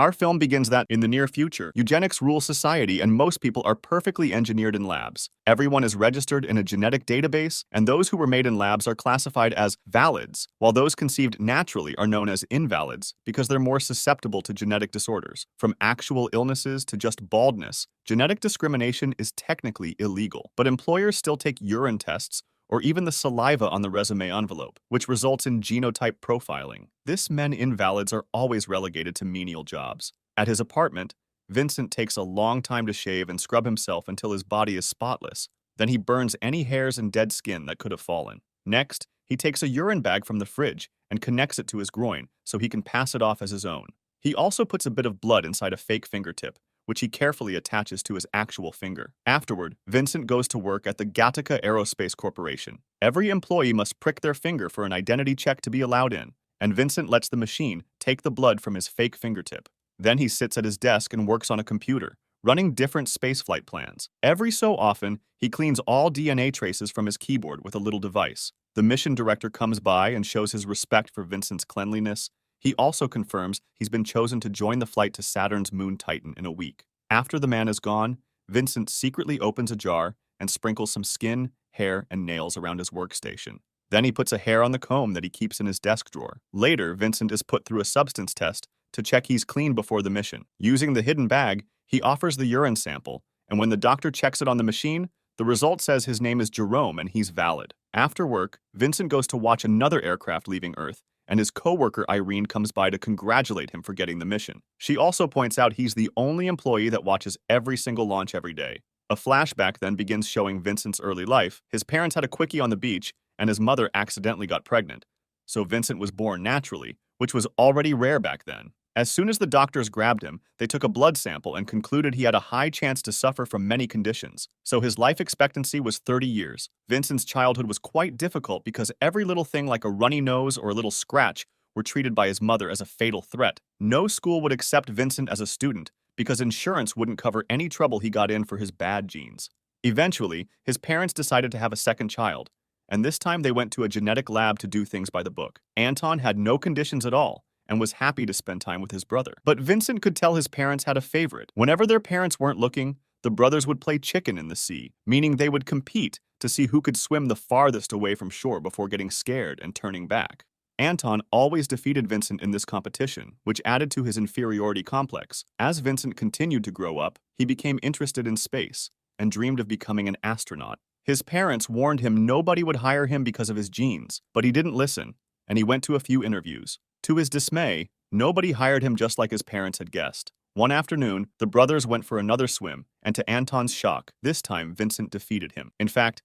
Our film begins that, in the near future, eugenics rules society and most people are perfectly engineered in labs. Everyone is registered in a genetic database, and those who were made in labs are classified as valids, while those conceived naturally are known as invalids because they're more susceptible to genetic disorders. From actual illnesses to just baldness, genetic discrimination is technically illegal, but employers still take urine tests or even the saliva on the resume envelope, which results in genotype profiling. This men invalids are always relegated to menial jobs. At his apartment, Vincent takes a long time to shave and scrub himself until his body is spotless. Then he burns any hairs and dead skin that could have fallen. Next, he takes a urine bag from the fridge and connects it to his groin so he can pass it off as his own. He also puts a bit of blood inside a fake fingertip, which he carefully attaches to his actual finger. Afterward, Vincent goes to work at the Gattaca Aerospace Corporation. Every employee must prick their finger for an identity check to be allowed in, and Vincent lets the machine take the blood from his fake fingertip. Then he sits at his desk and works on a computer, running different spaceflight plans. Every so often, he cleans all DNA traces from his keyboard with a little device. The mission director comes by and shows his respect for Vincent's cleanliness. He also confirms he's been chosen to join the flight to Saturn's moon Titan in a week. After the man is gone, Vincent secretly opens a jar and sprinkles some skin, hair, and nails around his workstation. Then he puts a hair on the comb that he keeps in his desk drawer. Later, Vincent is put through a substance test to check he's clean before the mission. Using the hidden bag, he offers the urine sample, and when the doctor checks it on the machine, the result says his name is Jerome and he's valid. After work, Vincent goes to watch another aircraft leaving Earth, and his coworker Irene comes by to congratulate him for getting the mission. She also points out he's the only employee that watches every single launch every day. A flashback then begins showing Vincent's early life. His parents had a quickie on the beach, and his mother accidentally got pregnant. So Vincent was born naturally, which was already rare back then. As soon as the doctors grabbed him, they took a blood sample and concluded he had a high chance to suffer from many conditions. So his life expectancy was 30 years. Vincent's childhood was quite difficult because every little thing like a runny nose or a little scratch were treated by his mother as a fatal threat. No school would accept Vincent as a student because insurance wouldn't cover any trouble he got in for his bad genes. Eventually, his parents decided to have a second child, and this time they went to a genetic lab to do things by the book. Anton had no conditions at all and was happy to spend time with his brother. But Vincent could tell his parents had a favorite. Whenever their parents weren't looking, the brothers would play chicken in the sea, meaning they would compete to see who could swim the farthest away from shore before getting scared and turning back. Anton always defeated Vincent in this competition, which added to his inferiority complex. As Vincent continued to grow up, he became interested in space and dreamed of becoming an astronaut. His parents warned him nobody would hire him because of his genes, but he didn't listen, and he went to a few interviews. To his dismay, nobody hired him just like his parents had guessed. One afternoon, the brothers went for another swim, and to Anton's shock, this time Vincent defeated him. In fact,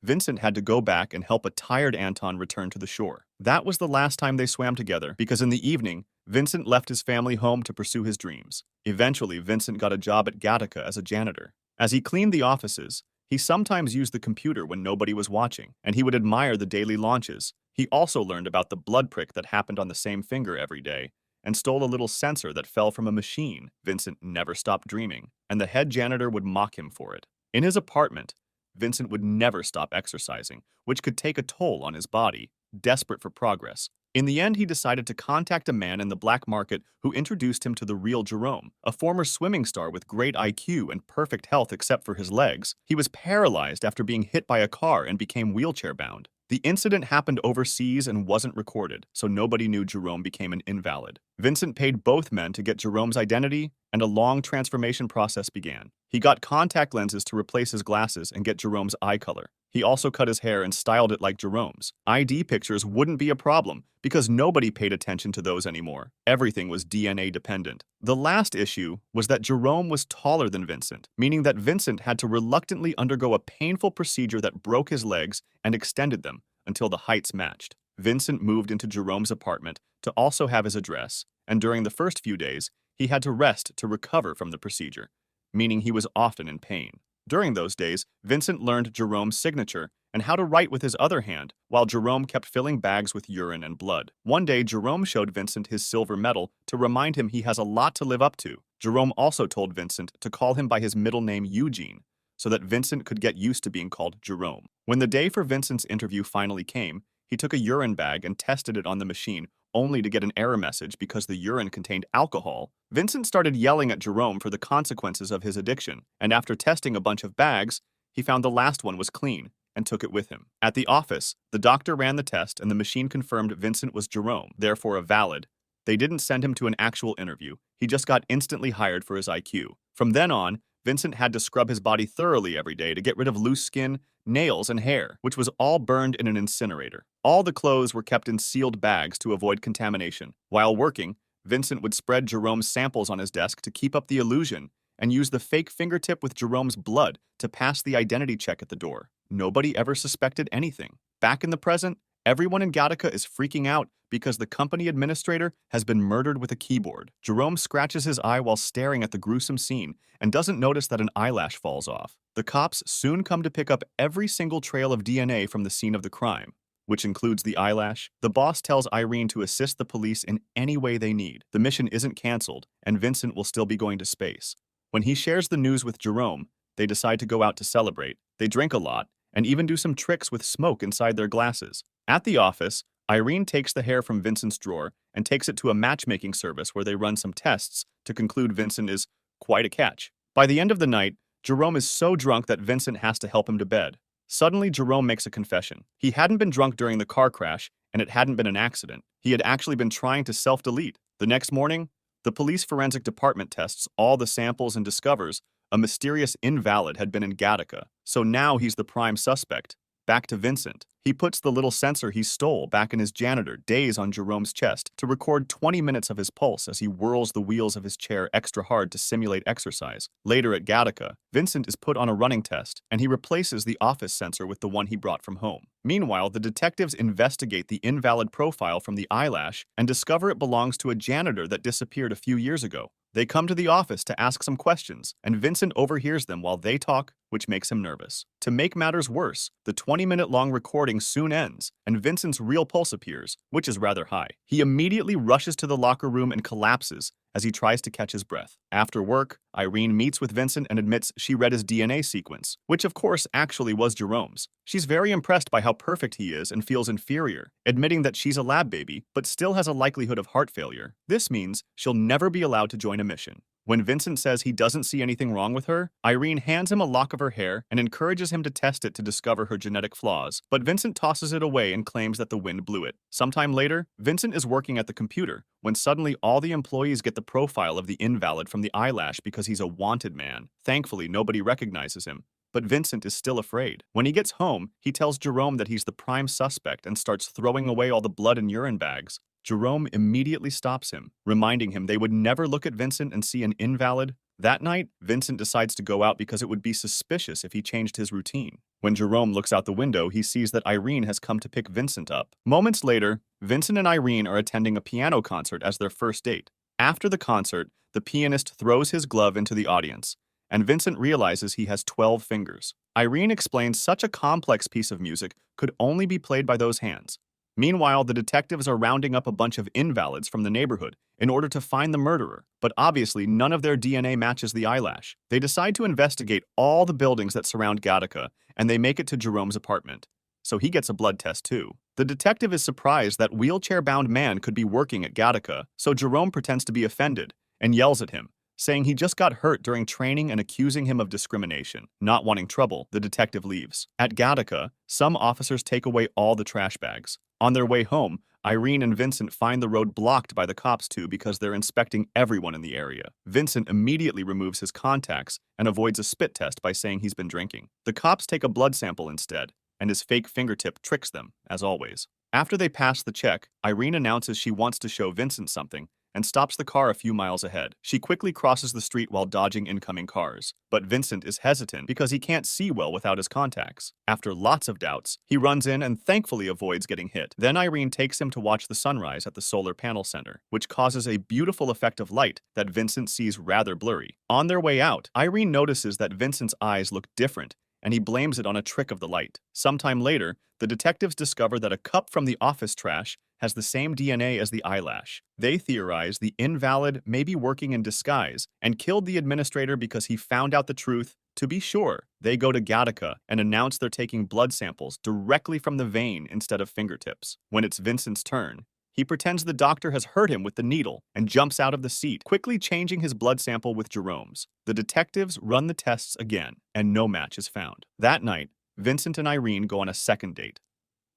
Vincent had to go back and help a tired Anton return to the shore. That was the last time they swam together, because in the evening, Vincent left his family home to pursue his dreams. Eventually, Vincent got a job at Gattaca as a janitor. As he cleaned the offices, he sometimes used the computer when nobody was watching, and he would admire the daily launches. He also learned about the blood prick that happened on the same finger every day, and stole a little sensor that fell from a machine. Vincent never stopped dreaming, and the head janitor would mock him for it. In his apartment, Vincent would never stop exercising, which could take a toll on his body. Desperate for progress, in the end he decided to contact a man in the black market who introduced him to the real Jerome, a former swimming star with great IQ and perfect health except for his legs. He was paralyzed after being hit by a car and became wheelchair-bound. The incident happened overseas and wasn't recorded, so nobody knew Jerome became an invalid. Vincent paid both men to get Jerome's identity, and a long transformation process began. He got contact lenses to replace his glasses and get Jerome's eye color. He also cut his hair and styled it like Jerome's. ID pictures wouldn't be a problem because nobody paid attention to those anymore. Everything was DNA dependent. The last issue was that Jerome was taller than Vincent, meaning that Vincent had to reluctantly undergo a painful procedure that broke his legs and extended them until the heights matched. Vincent moved into Jerome's apartment to also have his address, and during the first few days, he had to rest to recover from the procedure, meaning he was often in pain. During those days, Vincent learned Jerome's signature and how to write with his other hand, while Jerome kept filling bags with urine and blood. One day, Jerome showed Vincent his silver medal to remind him he has a lot to live up to. Jerome also told Vincent to call him by his middle name Eugene, so that Vincent could get used to being called Jerome. When the day for Vincent's interview finally came, he took a urine bag and tested it on the machine only to get an error message because the urine contained alcohol. Vincent started yelling at Jerome for the consequences of his addiction, and after testing a bunch of bags, he found the last one was clean and took it with him. At the office, the doctor ran the test and the machine confirmed Vincent was Jerome, therefore a valid. They didn't send him to an actual interview. He just got instantly hired for his IQ. From then on, Vincent had to scrub his body thoroughly every day to get rid of loose skin, nails, and hair, which was all burned in an incinerator. All the clothes were kept in sealed bags to avoid contamination. While working, Vincent would spread Jerome's samples on his desk to keep up the illusion and use the fake fingertip with Jerome's blood to pass the identity check at the door. Nobody ever suspected anything. Back in the present, everyone in Gattaca is freaking out because the company administrator has been murdered with a keyboard. Jerome scratches his eye while staring at the gruesome scene and doesn't notice that an eyelash falls off. The cops soon come to pick up every single trail of DNA from the scene of the crime, which includes the eyelash. The boss tells Irene to assist the police in any way they need. The mission isn't canceled, and Vincent will still be going to space. When he shares the news with Jerome, they decide to go out to celebrate. They drink a lot, and even do some tricks with smoke inside their glasses. At the office, Irene takes the hair from Vincent's drawer and takes it to a matchmaking service where they run some tests to conclude Vincent is quite a catch. By the end of the night, Jerome is so drunk that Vincent has to help him to bed. Suddenly, Jerome makes a confession. He hadn't been drunk during the car crash, and it hadn't been an accident. He had actually been trying to self-delete. The next morning, the police forensic department tests all the samples and discovers a mysterious invalid had been in Gattaca. So now he's the prime suspect. Back to Vincent. He puts the little sensor he stole back in his janitor days on Jerome's chest to record 20 minutes of his pulse as he whirls the wheels of his chair extra hard to simulate exercise. Later at Gattaca, Vincent is put on a running test, and he replaces the office sensor with the one he brought from home. Meanwhile, the detectives investigate the invalid profile from the eyelash and discover it belongs to a janitor that disappeared a few years ago. They come to the office to ask some questions, and Vincent overhears them while they talk, which makes him nervous. To make matters worse, the 20-minute-long recording soon ends, and Vincent's real pulse appears, which is rather high. He immediately rushes to the locker room and collapses as he tries to catch his breath. After work, Irene meets with Vincent and admits she read his DNA sequence, which of course actually was Jerome's. She's very impressed by how perfect he is and feels inferior, admitting that she's a lab baby, but still has a likelihood of heart failure. This means she'll never be allowed to join a mission. When Vincent says he doesn't see anything wrong with her, Irene hands him a lock of her hair and encourages him to test it to discover her genetic flaws, but Vincent tosses it away and claims that the wind blew it. Sometime later, Vincent is working at the computer when suddenly all the employees get the profile of the invalid from the eyelash because he's a wanted man. Thankfully, nobody recognizes him, but Vincent is still afraid. When he gets home, he tells Jerome that he's the prime suspect and starts throwing away all the blood and urine bags. Jerome immediately stops him, reminding him they would never look at Vincent and see an invalid. That night, Vincent decides to go out because it would be suspicious if he changed his routine. When Jerome looks out the window, he sees that Irene has come to pick Vincent up. Moments later, Vincent and Irene are attending a piano concert as their first date. After the concert, the pianist throws his glove into the audience, and Vincent realizes he has 12 fingers. Irene explains such a complex piece of music could only be played by those hands. Meanwhile, the detectives are rounding up a bunch of invalids from the neighborhood in order to find the murderer, but obviously none of their DNA matches the eyelash. They decide to investigate all the buildings that surround Gattaca, and they make it to Jerome's apartment. So he gets a blood test too. The detective is surprised that wheelchair-bound man could be working at Gattaca, so Jerome pretends to be offended and yells at him, saying he just got hurt during training and accusing him of discrimination. Not wanting trouble, the detective leaves. At Gattaca, some officers take away all the trash bags. On their way home, Irene and Vincent find the road blocked by the cops too because they're inspecting everyone in the area. Vincent immediately removes his contacts and avoids a spit test by saying he's been drinking. The cops take a blood sample instead, and his fake fingertip tricks them, as always. After they pass the check, Irene announces she wants to show Vincent something and stops the car a few miles ahead. She quickly crosses the street while dodging incoming cars, but Vincent is hesitant because he can't see well without his contacts. After lots of doubts, he runs in and thankfully avoids getting hit. Then Irene takes him to watch the sunrise at the solar panel center, which causes a beautiful effect of light that Vincent sees rather blurry. On their way out, Irene notices that Vincent's eyes look different, and he blames it on a trick of the light. Sometime later, the detectives discover that a cup from the office trash has the same DNA as the eyelash. They theorize the invalid may be working in disguise and killed the administrator because he found out the truth. To be sure, they go to Gattaca and announce they're taking blood samples directly from the vein instead of fingertips. When it's Vincent's turn, He pretends the doctor has hurt him with the needle and jumps out of the seat, quickly changing his blood sample with Jerome's. The detectives run the tests again, and no match is found. That night, Vincent and Irene go on a second date.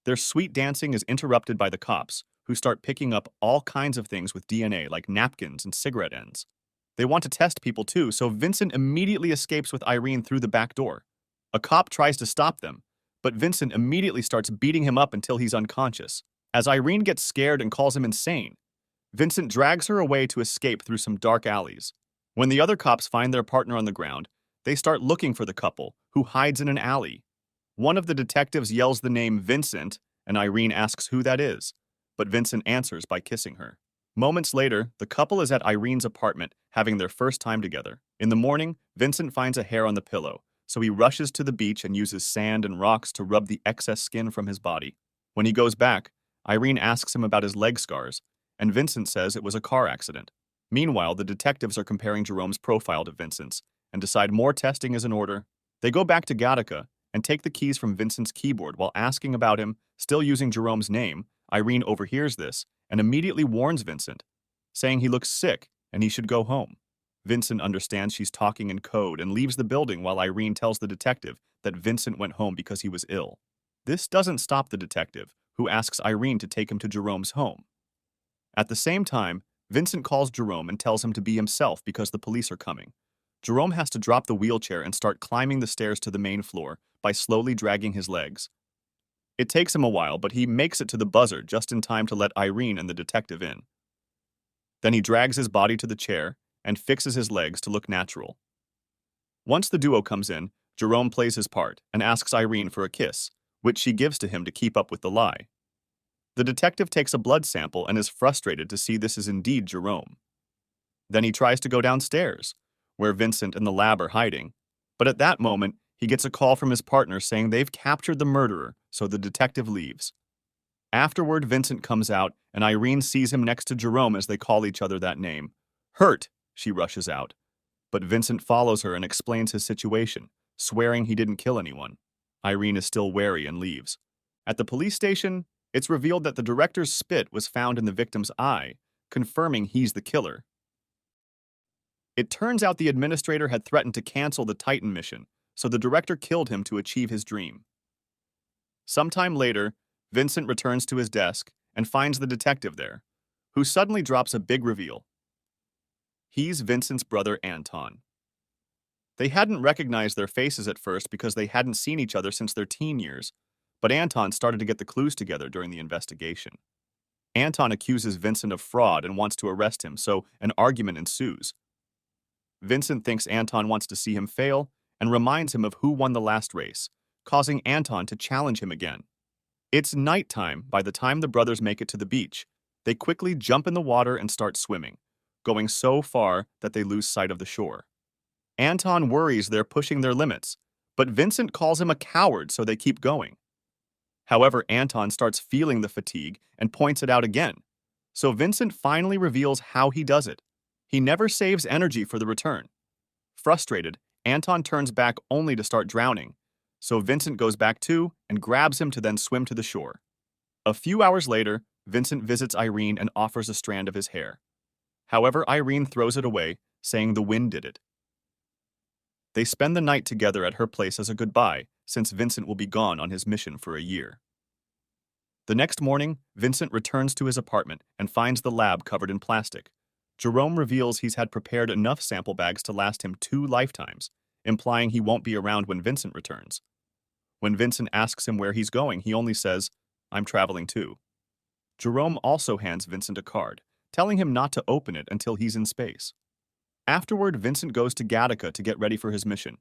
Their sweet dancing is interrupted by the cops, who start picking up all kinds of things with DNA like napkins and cigarette ends. They want to test people too, so Vincent immediately escapes with Irene through the back door. A cop tries to stop them, but Vincent immediately starts beating him up until he's unconscious. As Irene gets scared and calls him insane, Vincent drags her away to escape through some dark alleys. When the other cops find their partner on the ground, they start looking for the couple, who hides in an alley. One of the detectives yells the name Vincent, and Irene asks who that is, but Vincent answers by kissing her. Moments later, the couple is at Irene's apartment, having their first time together. In the morning, Vincent finds a hair on the pillow, so he rushes to the beach and uses sand and rocks to rub the excess skin from his body. When he goes back, Irene asks him about his leg scars, and Vincent says it was a car accident. Meanwhile, the detectives are comparing Jerome's profile to Vincent's and decide more testing is in order. They go back to Gattaca and take the keys from Vincent's keyboard while asking about him, still using Jerome's name. Irene overhears this and immediately warns Vincent, saying he looks sick and he should go home. Vincent understands she's talking in code and leaves the building while Irene tells the detective that Vincent went home because he was ill. This doesn't stop the detective, who asks Irene to take him to Jerome's home. At the same time, Vincent calls Jerome and tells him to be himself because the police are coming. Jerome has to drop the wheelchair and start climbing the stairs to the main floor by slowly dragging his legs. It takes him a while, but he makes it to the buzzer just in time to let Irene and the detective in. Then he drags his body to the chair and fixes his legs to look natural. Once the duo comes in, Jerome plays his part and asks Irene for a kiss, which she gives to him to keep up with the lie. The detective takes a blood sample and is frustrated to see this is indeed Jerome. Then he tries to go downstairs, where Vincent and the lab are hiding, but at that moment, he gets a call from his partner saying they've captured the murderer, so the detective leaves. Afterward, Vincent comes out, and Irene sees him next to Jerome as they call each other that name. Hurt, she rushes out. But Vincent follows her and explains his situation, swearing he didn't kill anyone. Irene is still wary and leaves. At the police station, it's revealed that the director's spit was found in the victim's eye, confirming he's the killer. It turns out the administrator had threatened to cancel the Titan mission, so the director killed him to achieve his dream. Sometime later, Vincent returns to his desk and finds the detective there, who suddenly drops a big reveal. He's Vincent's brother Anton. They hadn't recognized their faces at first because they hadn't seen each other since their teen years, but Anton started to get the clues together during the investigation. Anton accuses Vincent of fraud and wants to arrest him, so an argument ensues. Vincent thinks Anton wants to see him fail and reminds him of who won the last race, causing Anton to challenge him again. It's nighttime by the time the brothers make it to the beach. They quickly jump in the water and start swimming, going so far that they lose sight of the shore. Anton worries they're pushing their limits, but Vincent calls him a coward, so they keep going. However, Anton starts feeling the fatigue and points it out again, so Vincent finally reveals how he does it. He never saves energy for the return. Frustrated, Anton turns back only to start drowning, so Vincent goes back too and grabs him to then swim to the shore. A few hours later, Vincent visits Irene and offers a strand of his hair. However, Irene throws it away, saying the wind did it. They spend the night together at her place as a goodbye, since Vincent will be gone on his mission for a year. The next morning, Vincent returns to his apartment and finds the lab covered in plastic. Jerome reveals he's had prepared enough sample bags to last him 2 lifetimes, implying he won't be around when Vincent returns. When Vincent asks him where he's going, he only says, "I'm traveling too." Jerome also hands Vincent a card, telling him not to open it until he's in space. Afterward, Vincent goes to Gattaca to get ready for his mission.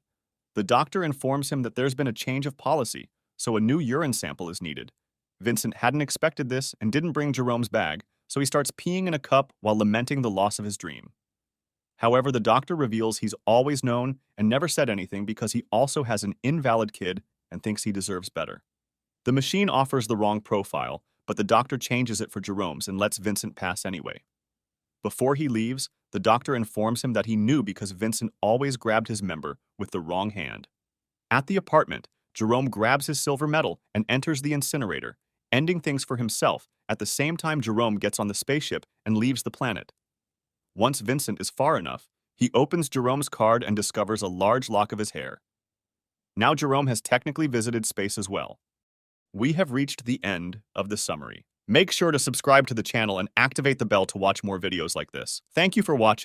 The doctor informs him that there's been a change of policy, so a new urine sample is needed. Vincent hadn't expected this and didn't bring Jerome's bag, so he starts peeing in a cup while lamenting the loss of his dream. However, the doctor reveals he's always known and never said anything because he also has an invalid kid and thinks he deserves better. The machine offers the wrong profile, but the doctor changes it for Jerome's and lets Vincent pass anyway. Before he leaves, the doctor informs him that he knew because Vincent always grabbed his member with the wrong hand. At the apartment, Jerome grabs his silver medal and enters the incinerator, ending things for himself at the same time Jerome gets on the spaceship and leaves the planet. Once Vincent is far enough, he opens Jerome's card and discovers a large lock of his hair. Now Jerome has technically visited space as well. We have reached the end of the summary. Make sure to subscribe to the channel and activate the bell to watch more videos like this. Thank you for watching.